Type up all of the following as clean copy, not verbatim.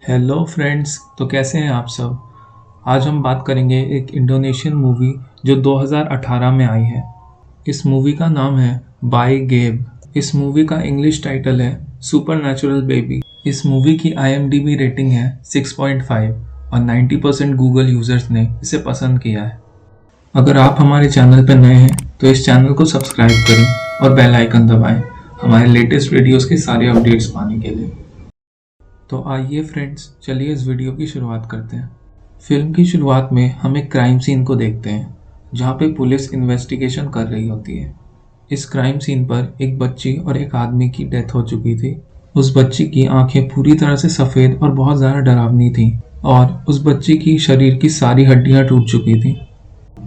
Hello friends. तो कैसे हैं आप सब। आज हम बात करेंगे एक इंडोनेशियन मूवी जो 2018 में आई है। इस मूवी का नाम है बाय गेब। इस मूवी का इंग्लिश टाइटल है सुपरनैचुरल बेबी। इस मूवी की IMDb रेटिंग है 6.5 और 90% गूगल यूजर्स ने इसे पसंद किया है। अगर आप हमारे चैनल पर नए हैं तो इस चैनल को सब्सक्राइब करें और बेल आइकन दबाएं हमारे लेटेस्ट वीडियोस के सारे अपडेट्स पाने के लिए। तो आइए फ्रेंड्स, चलिए इस वीडियो की शुरुआत करते हैं। फिल्म की शुरुआत में हम एक क्राइम सीन को देखते हैं जहाँ पे पुलिस इन्वेस्टिगेशन कर रही होती है। इस क्राइम सीन पर एक बच्ची और एक आदमी की डेथ हो चुकी थी। उस बच्ची की आंखें पूरी तरह से सफ़ेद और बहुत ज़्यादा डरावनी थी और उस बच्ची की शरीर की सारी हड्डियाँ टूट चुकी थी।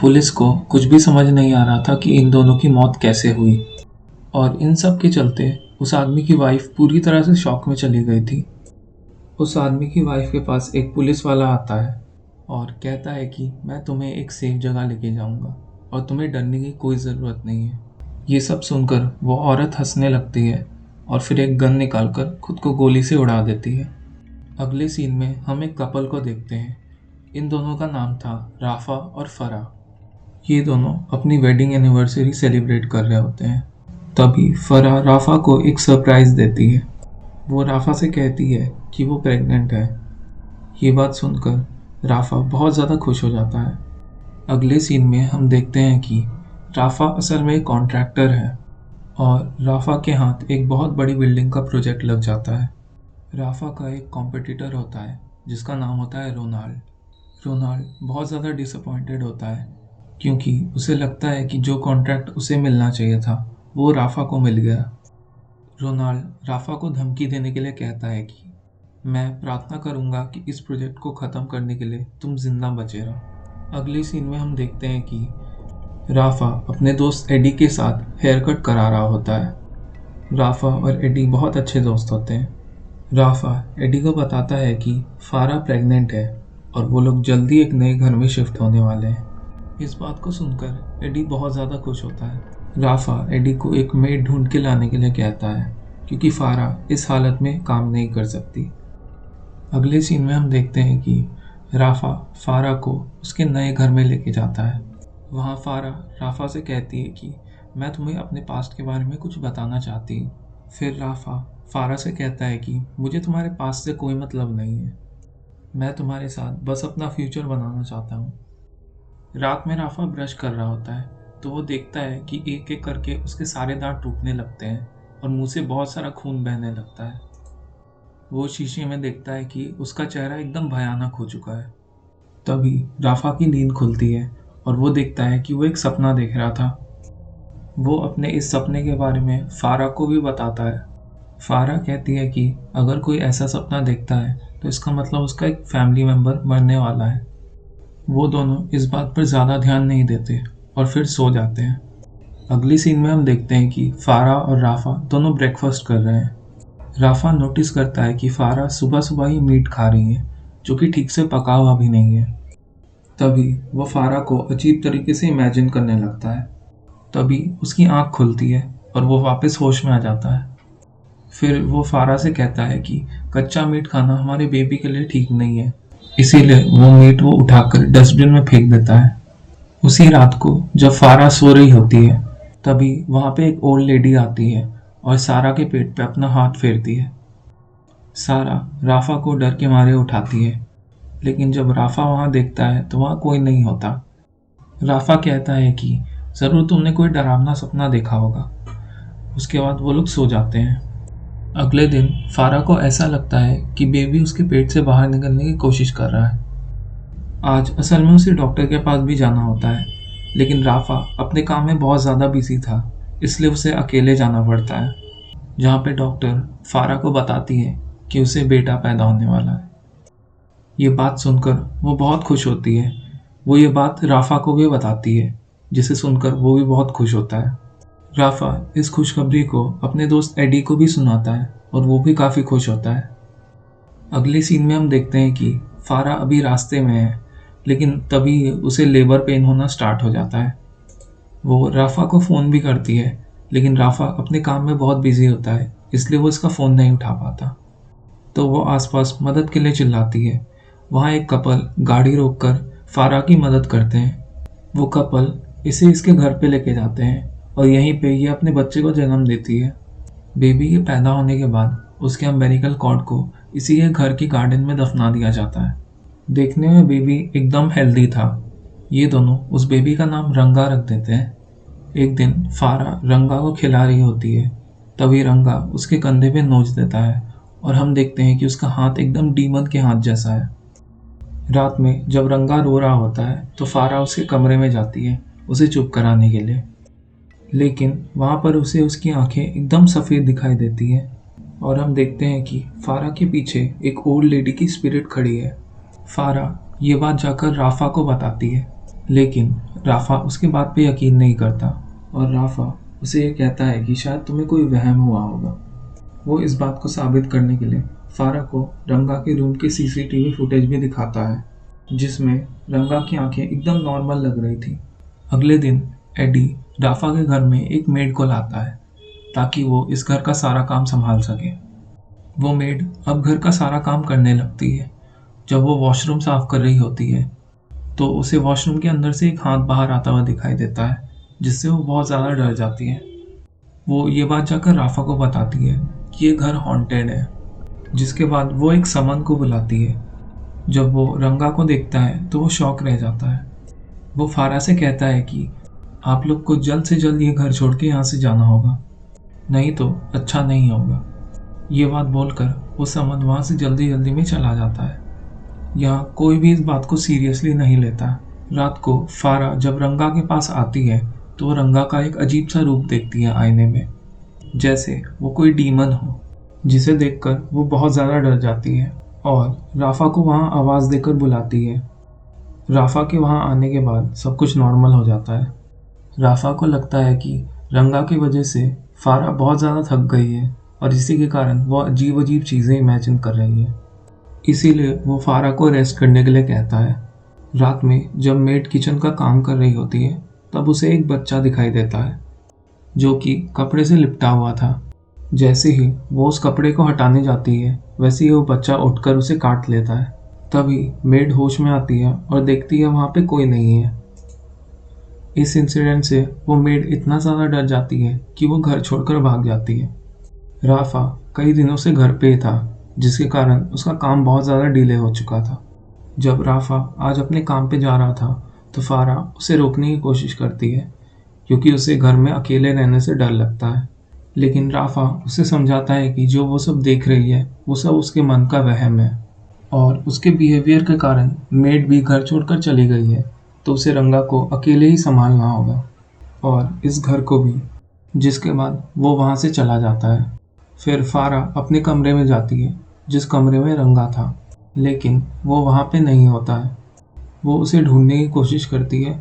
पुलिस को कुछ भी समझ नहीं आ रहा था कि इन दोनों की मौत कैसे हुई, और इन सब के चलते उस आदमी की वाइफ पूरी तरह से शॉक में चली गई थी। उस आदमी की वाइफ के पास एक पुलिस वाला आता है और कहता है कि मैं तुम्हें एक सेफ जगह लेके जाऊंगा और तुम्हें डरने की कोई ज़रूरत नहीं है। ये सब सुनकर वो औरत हंसने लगती है और फिर एक गन निकालकर खुद को गोली से उड़ा देती है। अगले सीन में हम एक कपल को देखते हैं। इन दोनों का नाम था राफा और फरा। ये दोनों अपनी वेडिंग एनिवर्सरी सेलिब्रेट कर रहे होते हैं। तभी फरा राफा को एक सरप्राइज़ देती है। वो राफा से कहती है कि वो प्रेग्नेंट है। ये बात सुनकर राफा बहुत ज़्यादा खुश हो जाता है। अगले सीन में हम देखते हैं कि राफा असल में एक कॉन्ट्रैक्टर है और राफा के हाथ एक बहुत बड़ी बिल्डिंग का प्रोजेक्ट लग जाता है। राफा का एक कॉम्पिटिटर होता है जिसका नाम होता है रोनाल्ड। रोनाल्ड बहुत ज़्यादा डिसअपॉइंटेड होता है क्योंकि उसे लगता है कि जो कॉन्ट्रैक्ट उसे मिलना चाहिए था वो राफा को मिल गया। रोनाल्ड राफा को धमकी देने के लिए कहता है कि मैं प्रार्थना करूंगा कि इस प्रोजेक्ट को ख़त्म करने के लिए तुम जिंदा बचे रहो। अगली सीन में हम देखते हैं कि राफा अपने दोस्त एडी के साथ हेयर कट करा रहा होता है। राफा और एडी बहुत अच्छे दोस्त होते हैं। राफा एडी को बताता है कि फारा प्रेग्नेंट है और वो लोग जल्दी एक नए घर में शिफ्ट होने वाले हैं। इस बात को सुनकर एडी बहुत ज़्यादा खुश होता है। राफा एडी को एक मेड ढूंढ के लाने के लिए कहता है क्योंकि फारा इस हालत में काम नहीं कर सकती। अगले सीन में हम देखते हैं कि राफा फारा को उसके नए घर में लेके जाता है। वहाँ फारा राफा से कहती है कि मैं तुम्हें अपने पास्ट के बारे में कुछ बताना चाहती हूँ। फिर राफा फारा से कहता है कि मुझे तुम्हारे पास्ट से कोई मतलब नहीं है, मैं तुम्हारे साथ बस अपना फ्यूचर बनाना चाहता हूँ। रात में राफा ब्रश कर रहा होता है तो वो देखता है कि एक एक करके उसके सारे दांत टूटने लगते हैं और मुंह से बहुत सारा खून बहने लगता है। वो शीशे में देखता है कि उसका चेहरा एकदम भयानक हो चुका है। तभी राफा की नींद खुलती है और वो देखता है कि वो एक सपना देख रहा था। वो अपने इस सपने के बारे में फारा को भी बताता है। फारा कहती है कि अगर कोई ऐसा सपना देखता है तो इसका मतलब उसका एक फैमिली मेम्बर मरने वाला है। वो दोनों इस बात पर ज़्यादा ध्यान नहीं देते और फिर सो जाते हैं। अगली सीन में हम देखते हैं कि फारा और राफा दोनों ब्रेकफास्ट कर रहे हैं। राफा नोटिस करता है कि फारा सुबह सुबह ही मीट खा रही है जो कि ठीक से पका हुआ भी नहीं है। तभी वो फारा को अजीब तरीके से इमेजिन करने लगता है। तभी उसकी आंख खुलती है और वो वापस होश में आ जाता है। फिर वो फारा से कहता है कि कच्चा मीट खाना हमारे बेबी के लिए ठीक नहीं है, इसीलिए वो मीट वो उठाकर डस्टबिन में फेंक देता है। उसी रात को जब फारा सो रही होती है तभी वहाँ पे एक ओल्ड लेडी आती है और सारा के पेट पे अपना हाथ फेरती है। सारा राफा को डर के मारे उठाती है, लेकिन जब राफा वहाँ देखता है तो वहाँ कोई नहीं होता। राफा कहता है कि ज़रूर तुमने कोई डरावना सपना देखा होगा। उसके बाद वो लोग सो जाते हैं। अगले दिन फारा को ऐसा लगता है कि बेबी उसके पेट से बाहर निकलने की कोशिश कर रहा है। आज असल में उसे डॉक्टर के पास भी जाना होता है, लेकिन राफा अपने काम में बहुत ज़्यादा बिजी था, इसलिए उसे अकेले जाना पड़ता है। जहाँ पे डॉक्टर फारा को बताती है कि उसे बेटा पैदा होने वाला है। ये बात सुनकर वो बहुत खुश होती है। वो ये बात राफा को भी बताती है, जिसे सुनकर वो भी बहुत खुश होता है। राफा इस खुशखबरी को अपने दोस्त एडी को भी सुनाता है और वो भी काफ़ी खुश होता है। अगले सीन में हम देखते हैं कि फारा अभी रास्ते में है, लेकिन तभी उसे लेबर पेन होना स्टार्ट हो जाता है। वो राफा को फ़ोन भी करती है, लेकिन राफा अपने काम में बहुत बिजी होता है, इसलिए वो इसका फ़ोन नहीं उठा पाता। तो वो आसपास मदद के लिए चिल्लाती है। वहाँ एक कपल गाड़ी रोककर फारा की मदद करते हैं। वो कपल इसे इसके घर पे लेके जाते हैं और यहीं पे ये अपने बच्चे को जन्म देती है। बेबी के पैदा होने के बाद उसके अम्बिलिकल कॉर्ड को इसी के घर की गार्डन में दफना दिया जाता है। देखने में बेबी एकदम हेल्दी था। ये दोनों उस बेबी का नाम रंगा रख देते हैं। एक दिन फारा रंगा को खिला रही होती है, तभी रंगा उसके कंधे पे नोच देता है और हम देखते हैं कि उसका हाथ एकदम डीमन के हाथ जैसा है। रात में जब रंगा रो रहा होता है तो फारा उसके कमरे में जाती है उसे चुप कराने के लिए, लेकिन वहाँ पर उसे उसकी आंखें एकदम सफ़ेद दिखाई देती हैं और हम देखते हैं कि फारा के पीछे एक ओल्ड लेडी की स्पिरिट खड़ी है। फारा ये बात जाकर राफा को बताती है, लेकिन राफा उसके बात पे यकीन नहीं करता और राफा उसे ये कहता है कि शायद तुम्हें कोई वहम हुआ होगा। वो इस बात को साबित करने के लिए फारा को रंगा के रूम के सीसीटीवी फुटेज भी दिखाता है, जिसमें रंगा की आंखें एकदम नॉर्मल लग रही थी। अगले दिन एडी राफा के घर में एक मेड को लाता है ताकि वो इस घर का सारा काम संभाल सके। वो मेड अब घर का सारा काम करने लगती है। जब वो वॉशरूम साफ कर रही होती है तो उसे वॉशरूम के अंदर से एक हाथ बाहर आता हुआ दिखाई देता है, जिससे वो बहुत ज़्यादा डर जाती है। वो ये बात जाकर राफा को बताती है कि ये घर हॉन्टेड है, जिसके बाद वो एक समन को बुलाती है। जब वो रंगा को देखता है तो वो शॉक रह जाता है। वो फारा से कहता है कि आप लोग को जल्द से जल्द ये घर छोड़ के यहाँ से जाना होगा, नहीं तो अच्छा नहीं होगा। ये बात बोलकर वो समन वहाँ से जल्दी जल्दी में चला जाता है। यहाँ कोई भी इस बात को सीरियसली नहीं लेता। रात को फारा जब रंगा के पास आती है तो वो रंगा का एक अजीब सा रूप देखती है आईने में, जैसे वो कोई डीमन हो, जिसे देखकर वो बहुत ज़्यादा डर जाती है और राफा को वहाँ आवाज़ देकर बुलाती है। राफा के वहाँ आने के बाद सब कुछ नॉर्मल हो जाता है। राफा को लगता है कि रंगा की वजह से फारा बहुत ज़्यादा थक गई है और इसी के कारण वो अजीब अजीब चीज़ें इमेजिन कर रही है। इसीलिए वो फारा को रेस्ट करने के लिए कहता है। रात में जब मेड किचन का काम कर रही होती है तब उसे एक बच्चा दिखाई देता है जो कि कपड़े से लिपटा हुआ था। जैसे ही वो उस कपड़े को हटाने जाती है वैसे ही वो बच्चा उठकर उसे काट लेता है। तभी मेड होश में आती है और देखती है वहाँ पे कोई नहीं है। इस इंसिडेंट से वो मेड इतना ज़्यादा डर जाती है कि वो घर छोड़कर भाग जाती है। राफा कई दिनों से घर पे था, जिसके कारण उसका काम बहुत ज़्यादा डिले हो चुका था। जब राफा आज अपने काम पे जा रहा था तो फारा उसे रोकने की कोशिश करती है, क्योंकि उसे घर में अकेले रहने से डर लगता है। लेकिन राफा उसे समझाता है कि जो वो सब देख रही है वो सब उसके मन का वहम है और उसके बिहेवियर के कारण मेड भी घर छोड़कर चली गई है, तो उसे रंगा को अकेले ही संभालना होगा और इस घर को भी। जिसके बाद वो वहाँ से चला जाता है। फिर फारा अपने कमरे में जाती है जिस कमरे में रंगा था, लेकिन वो वहाँ पे नहीं होता है। वो उसे ढूंढने की कोशिश करती है,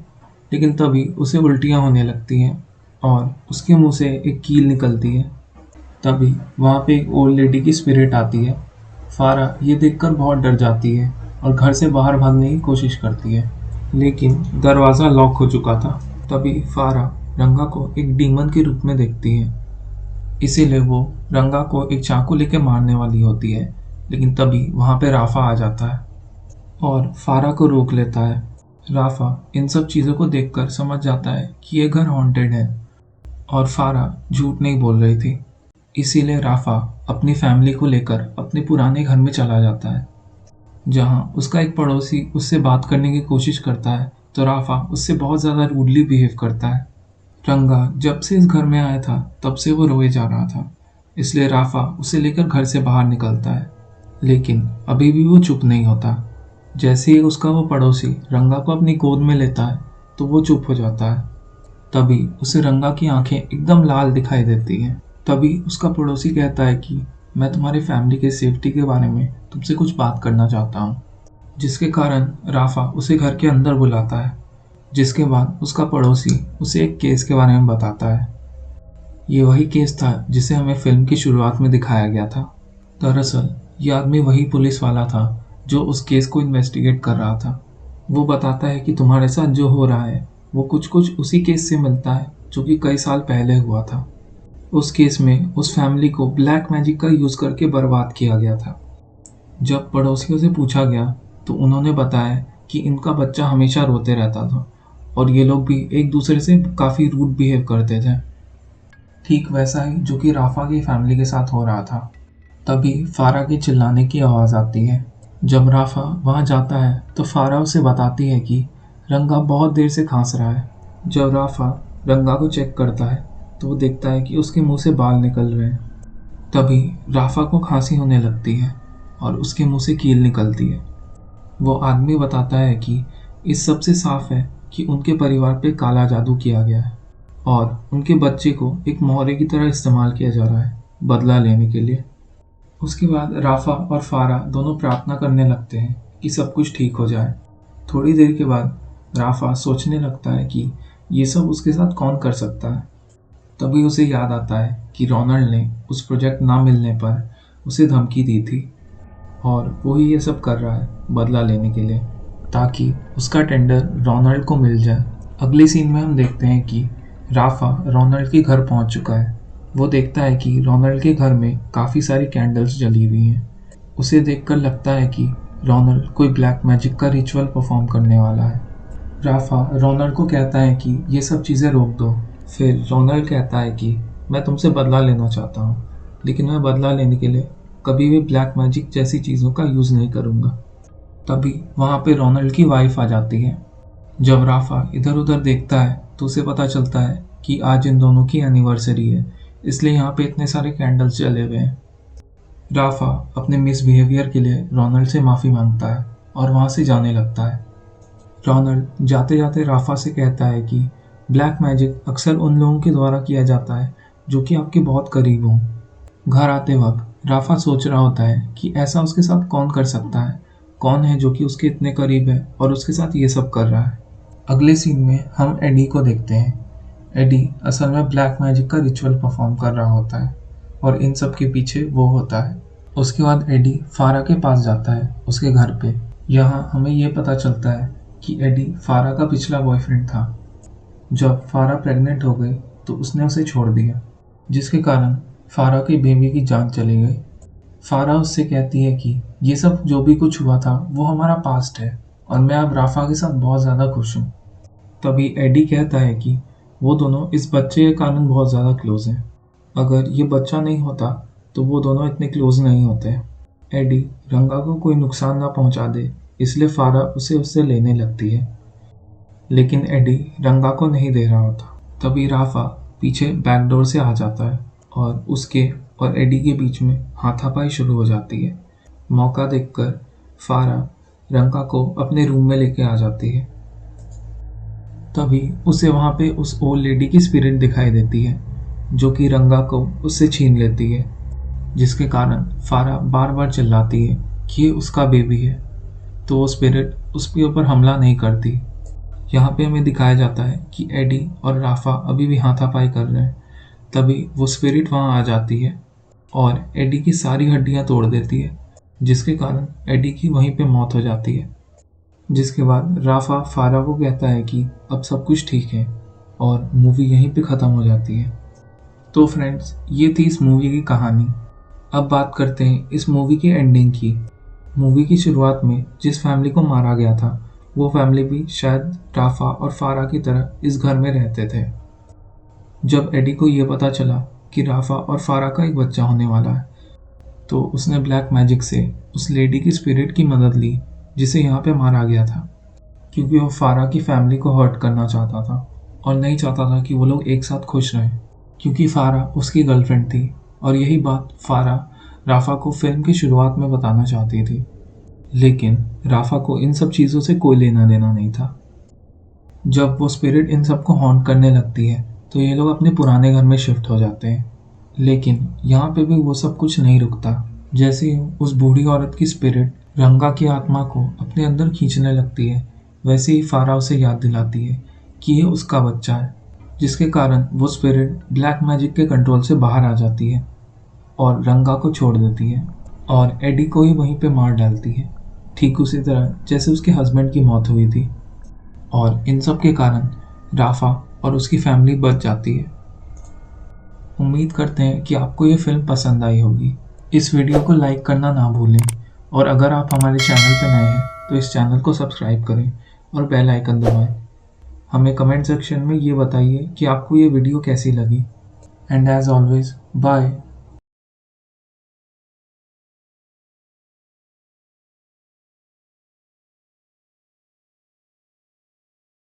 लेकिन तभी उसे उल्टियाँ होने लगती हैं और उसके मुंह से एक कील निकलती है। तभी वहाँ पे एक ओल्ड लेडी की स्पिरिट आती है। फारा ये देखकर बहुत डर जाती है और घर से बाहर भागने की कोशिश करती है, लेकिन दरवाज़ा लॉक हो चुका था। तभी फारा रंगा को एक डीमन के रूप में देखती है, इसीलिए वो रंगा को एक चाकू लेके मारने वाली होती है, लेकिन तभी वहाँ पे राफा आ जाता है और फारा को रोक लेता है। राफा इन सब चीज़ों को देखकर समझ जाता है कि ये घर हॉन्टेड है और फारा झूठ नहीं बोल रही थी। इसीलिए राफा अपनी फैमिली को लेकर अपने पुराने घर में चला जाता है, जहाँ उसका एक पड़ोसी उससे बात करने की कोशिश करता है तो राफा उससे बहुत ज़्यादा रूडली बिहेव करता है। रंगा जब से इस घर में आया था तब से वो रोए जा रहा था, इसलिए राफा उसे लेकर घर से बाहर निकलता है, लेकिन अभी भी वो चुप नहीं होता। जैसे ही उसका वो पड़ोसी रंगा को अपनी गोद में लेता है तो वो चुप हो जाता है। तभी उसे रंगा की आंखें एकदम लाल दिखाई देती हैं। तभी उसका पड़ोसी कहता है कि मैं तुम्हारी फैमिली के सेफ्टी के बारे में तुमसे कुछ बात करना चाहता हूँ, जिसके कारण राफा उसे घर के अंदर बुलाता है। जिसके बाद उसका पड़ोसी उसे एक केस के बारे में बताता है। ये वही केस था जिसे हमें फिल्म की शुरुआत में दिखाया गया था। दरअसल ये आदमी वही पुलिस वाला था जो उस केस को इन्वेस्टिगेट कर रहा था। वो बताता है कि तुम्हारे साथ जो हो रहा है वो कुछ कुछ उसी केस से मिलता है जो कि कई साल पहले हुआ था। उस केस में उस फैमिली को ब्लैक मैजिक का यूज़ करके बर्बाद किया गया था। जब पड़ोसियों से पूछा गया तो उन्होंने बताया कि इनका बच्चा हमेशा रोते रहता था और ये लोग भी एक दूसरे से काफ़ी रूड बिहेव करते थे, ठीक वैसा ही जो कि राफा की फैमिली के साथ हो रहा था। तभी फारा के चिल्लाने की आवाज़ आती है। जब राफा वहाँ जाता है तो फारा उसे बताती है कि रंगा बहुत देर से खांस रहा है। जब राफा रंगा को चेक करता है तो वो देखता है कि उसके मुंह से बाल निकल रहे हैं। तभी राफा को खांसी होने लगती है और उसके मुंह से कील निकलती है। वो आदमी बताता है कि इस सब से साफ है कि उनके परिवार पे काला जादू किया गया है और उनके बच्चे को एक मोहरे की तरह इस्तेमाल किया जा रहा है बदला लेने के लिए। उसके बाद राफा और फारा दोनों प्रार्थना करने लगते हैं कि सब कुछ ठीक हो जाए। थोड़ी देर के बाद राफा सोचने लगता है कि ये सब उसके साथ कौन कर सकता है। तभी उसे याद आता है कि रोनाल्ड ने उस प्रोजेक्ट ना मिलने पर उसे धमकी दी थी और वो ही ये सब कर रहा है बदला लेने के लिए, ताकि उसका टेंडर रोनाल्ड को मिल जाए। अगले सीन में हम देखते हैं कि राफा रोनाल्ड के घर पहुंच चुका है। वो देखता है कि रोनाल्ड के घर में काफ़ी सारी कैंडल्स जली हुई हैं। उसे देखकर लगता है कि रोनाल्ड कोई ब्लैक मैजिक का रिचुअल परफॉर्म करने वाला है। राफा रोनाल्ड को कहता है कि ये सब चीज़ें रोक दो। फिर रोनाल्ड कहता है कि मैं तुमसे बदला लेना चाहता हूँ, लेकिन मैं बदला लेने के लिए कभी भी ब्लैक मैजिक जैसी चीज़ों का यूज़ नहीं करूँगा। तभी वहाँ पे रोनाल्ड की वाइफ आ जाती है। जब राफा इधर उधर देखता है तो उसे पता चलता है कि आज इन दोनों की एनिवर्सरी है, इसलिए यहाँ पे इतने सारे कैंडल्स जले हुए हैं। राफा अपने मिसबिहेवियर के लिए रोनाल्ड से माफ़ी मांगता है और वहाँ से जाने लगता है। रोनाल्ड जाते जाते राफा से कहता है कि ब्लैक मैजिक अक्सर उन लोगों के द्वारा किया जाता है जो कि आपके बहुत करीब हों। घर आते वक्त राफा सोच रहा होता है कि ऐसा उसके साथ कौन कर सकता है, कौन है जो कि उसके इतने करीब है और उसके साथ ये सब कर रहा है। अगले सीन में हम एडी को देखते हैं। एडी असल में ब्लैक मैजिक का रिचुअल परफॉर्म कर रहा होता है और इन सब के पीछे वो होता है। उसके बाद एडी फारा के पास जाता है उसके घर पे। यहाँ हमें ये पता चलता है कि एडी फारा का पिछला बॉयफ्रेंड था। जब फारा प्रेग्नेंट हो गई तो उसने उसे छोड़ दिया, जिसके कारण फारा की बेबी की जान चली गई। फारा उससे कहती है कि ये सब जो भी कुछ हुआ था वो हमारा पास्ट है और मैं अब राफा के साथ बहुत ज़्यादा खुश हूँ। तभी एडी कहता है कि वो दोनों इस बच्चे के कारण बहुत ज़्यादा क्लोज हैं। अगर ये बच्चा नहीं होता तो वो दोनों इतने क्लोज नहीं होते। एडी रंगा को कोई नुकसान ना पहुंचा दे इसलिए फारा उसे उससे लेने लगती है, लेकिन एडी रंगा को नहीं दे रहा होता। तभी राफा पीछे बैकडोर से आ जाता है और उसके और एडी के बीच में हाथापाई शुरू हो जाती है। मौका देखकर फारा रंगा को अपने रूम में लेके आ जाती है। तभी उसे वहाँ पे उस ओल्ड लेडी की स्पिरिट दिखाई देती है जो कि रंगा को उससे छीन लेती है, जिसके कारण फारा बार बार चिल्लाती है कि ये उसका बेबी है, तो वो स्पिरिट उसके ऊपर हमला नहीं करती। यहाँ पे हमें दिखाया जाता है कि एडी और राफा अभी भी हाथापाई कर रहे हैं। तभी वो स्पिरिट वहाँ आ जाती है और एडी की सारी हड्डियाँ तोड़ देती है, जिसके कारण एडी की वहीं पे मौत हो जाती है। जिसके बाद राफा फारा को कहता है कि अब सब कुछ ठीक है और मूवी यहीं पे ख़त्म हो जाती है। तो फ्रेंड्स, ये थी इस मूवी की कहानी। अब बात करते हैं इस मूवी की एंडिंग की। मूवी की शुरुआत में जिस फैमिली को मारा गया था वो फैमिली भी शायद राफा और फारा की तरह इस घर में रहते थे। जब एडी को ये पता चला कि राफा और फारा का एक बच्चा होने वाला है तो उसने ब्लैक मैजिक से उस लेडी की स्पिरिट की मदद ली जिसे यहाँ पे मारा गया था, क्योंकि वो फारा की फैमिली को हर्ट करना चाहता था और नहीं चाहता था कि वो लोग एक साथ खुश रहें, क्योंकि फारा उसकी गर्लफ्रेंड थी और यही बात फारा राफा को फिल्म की शुरुआत में बताना चाहती थी। लेकिन राफा को इन सब चीज़ों से कोई लेना देना नहीं था। जब वो स्पिरिट इन सबको हॉन्ट करने लगती है तो ये लोग अपने पुराने घर में शिफ्ट हो जाते हैं। लेकिन यहाँ पे भी वो सब कुछ नहीं रुकता। जैसे ही उस बूढ़ी औरत की स्पिरिट रंगा की आत्मा को अपने अंदर खींचने लगती है, वैसे ही फारा उसे याद दिलाती है कि ये उसका बच्चा है, जिसके कारण वो स्पिरिट ब्लैक मैजिक के कंट्रोल से बाहर आ जाती है और रंगा को छोड़ देती है और एडी को ही वहीं पे मार डालती है, ठीक उसी तरह जैसे उसके हस्बैंड की मौत हुई थी। और इन सब के कारण राफा और उसकी फैमिली बच जाती है। उम्मीद करते हैं कि आपको ये फिल्म पसंद आई होगी। इस वीडियो को लाइक करना ना भूलें और अगर आप हमारे चैनल पर नए हैं तो इस चैनल को सब्सक्राइब करें और बेल आइकन दबाएं। हमें कमेंट सेक्शन में ये बताइए कि आपको ये वीडियो कैसी लगी। And as always, bye.